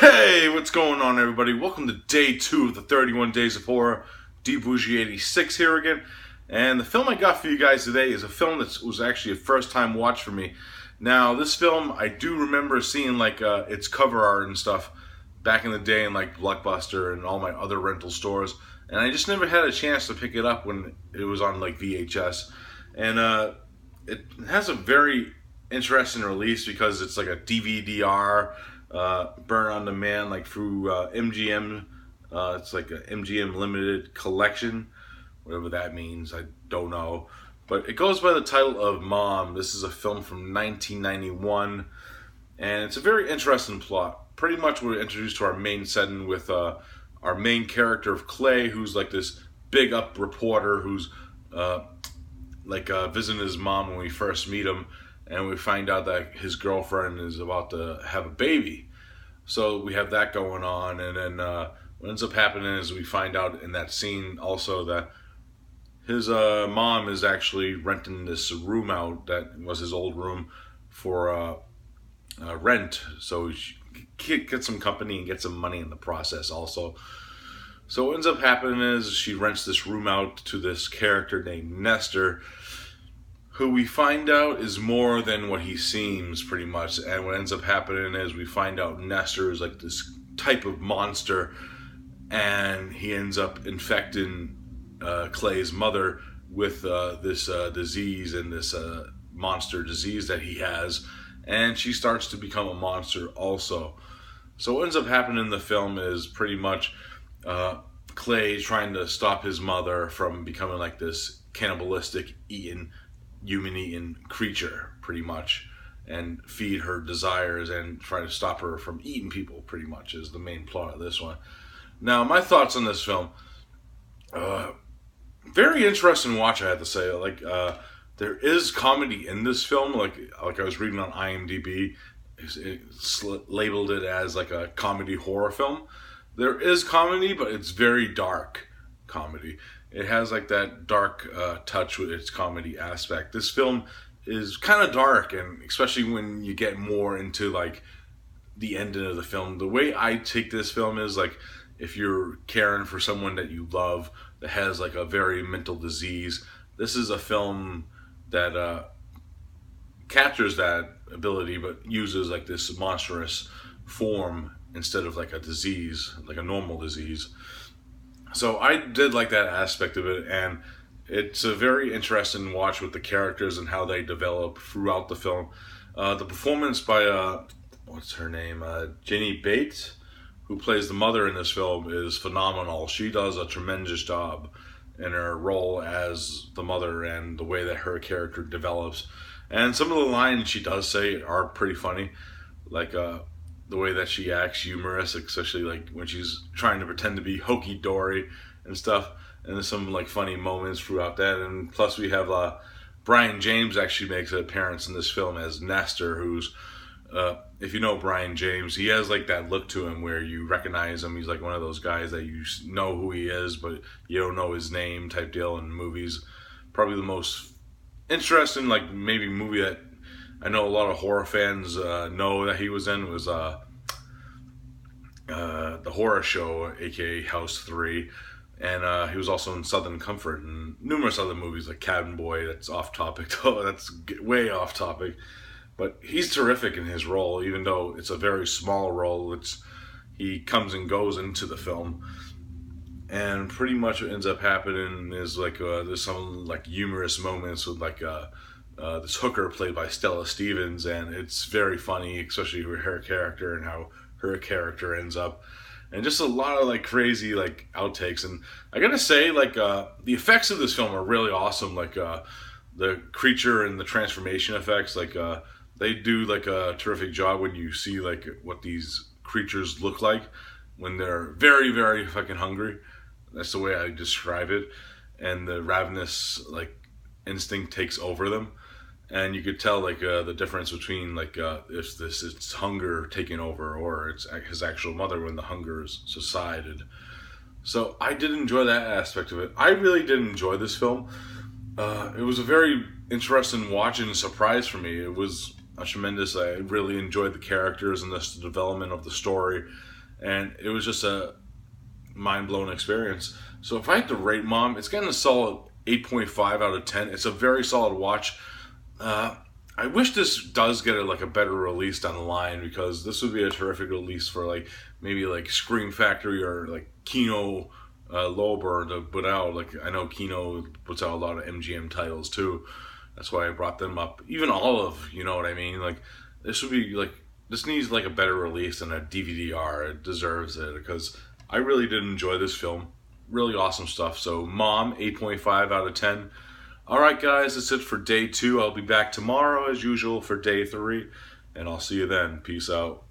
Hey, what's going on, everybody? Welcome to day 2 of the 31 Days of Horror. DBougie86 here again. And the film I got for you guys today is a film that was actually a first-time watch for me. Now, this film, I do remember seeing its cover art and stuff back in the day in like Blockbuster and all my other rental stores. And I just never had a chance to pick it up when it was on like VHS. And it has a very interesting release because it's like a DVD-R. Burn on demand, like through MGM. It's like a MGM limited collection, whatever that means. I don't know, but it goes by the title of Mom. This is a film from 1991, and it's a very interesting plot. Pretty much, we're introduced to our main setting with our main character of Clay, who's like this big up reporter who's visiting his mom when we first meet him. And we find out that his girlfriend is about to have a baby. So we have that going on. And then what ends up happening is we find out in that scene also that his mom is actually renting this room out that was his old room for rent. So she get some company and get some money in the process also. So what ends up happening is she rents this room out to this character named Nestor, who we find out is more than what he seems, pretty much. And what ends up happening is we find out Nestor is like this type of monster, and he ends up infecting Clay's mother with this disease and this monster disease that he has, and she starts to become a monster also. So what ends up happening in the film is pretty much Clay trying to stop his mother from becoming like this cannibalistic human-eating creature, pretty much, and feed her desires and try to stop her from eating people, pretty much, is the main plot of this one. Now, my thoughts on this film, very interesting watch, I have to say. There is comedy in this film, like I was reading on IMDb, it's labeled it as like a comedy horror film. There is comedy, but it's very dark comedy. It has like that dark touch with its comedy aspect. This film is kind of dark, and especially when you get more into like the ending of the film. The way I take this film is like if you're caring for someone that you love that has like a very mental disease, this is a film that captures that ability but uses like this monstrous form instead of like a disease, like a normal disease. So I did like that aspect of it, and it's a very interesting watch with the characters and how they develop throughout the film. The performance by, what's her name, Jenny Bates, who plays the mother in this film, is phenomenal. She does a tremendous job in her role as the mother and the way that her character develops. And some of the lines she does say are pretty funny, like the way that she acts humorous, especially like when she's trying to pretend to be hokey dory and stuff. And there's some like funny moments throughout that. And plus we have Brian James actually makes an appearance in this film as Nestor, who's if you know Brian James, he has like that look to him where you recognize him. He's like one of those guys that you know who he is, but you don't know his name type deal in movies. Probably the most interesting like maybe movie that I know a lot of horror fans know that he was in was the Horror Show, aka House 3. And he was also in Southern Comfort and numerous other movies like Cabin Boy. That's off topic, though. That's way off topic. But he's terrific in his role, even though it's a very small role. He comes and goes into the film. And pretty much what ends up happening is like there's some like humorous moments with like this hooker played by Stella Stevens, and it's very funny, especially with her character and how her character ends up, and just a lot of like crazy like outtakes. And I gotta say, like the effects of this film are really awesome. Like the creature and the transformation effects, like they do like a terrific job when you see like what these creatures look like when they're very, very fucking hungry. That's the way I describe it. And the ravenous like instinct takes over them. And you could tell like the difference between like if it's hunger taking over or it's his actual mother when the hunger is subsided. So I did enjoy that aspect of it. I really did enjoy this film. It was a very interesting watch and surprise for me. It was tremendous. I really enjoyed the characters and the development of the story, and it was just a mind-blowing experience. So if I had to rate Mom, it's getting a solid 8.5 out of 10. It's a very solid watch. I wish this does get a better release down the line, because this would be a terrific release for maybe Scream Factory or Kino Lorber to put out. I know Kino puts out a lot of MGM titles too. That's why I brought them up. Even Olive, you know what I mean? This would be this needs a better release than a DVD-R. It deserves it, because I really did enjoy this film. Really awesome stuff. So Mom, 8.5 out of 10. Alright guys, that's it for day 2. I'll be back tomorrow as usual for day 3, and I'll see you then. Peace out.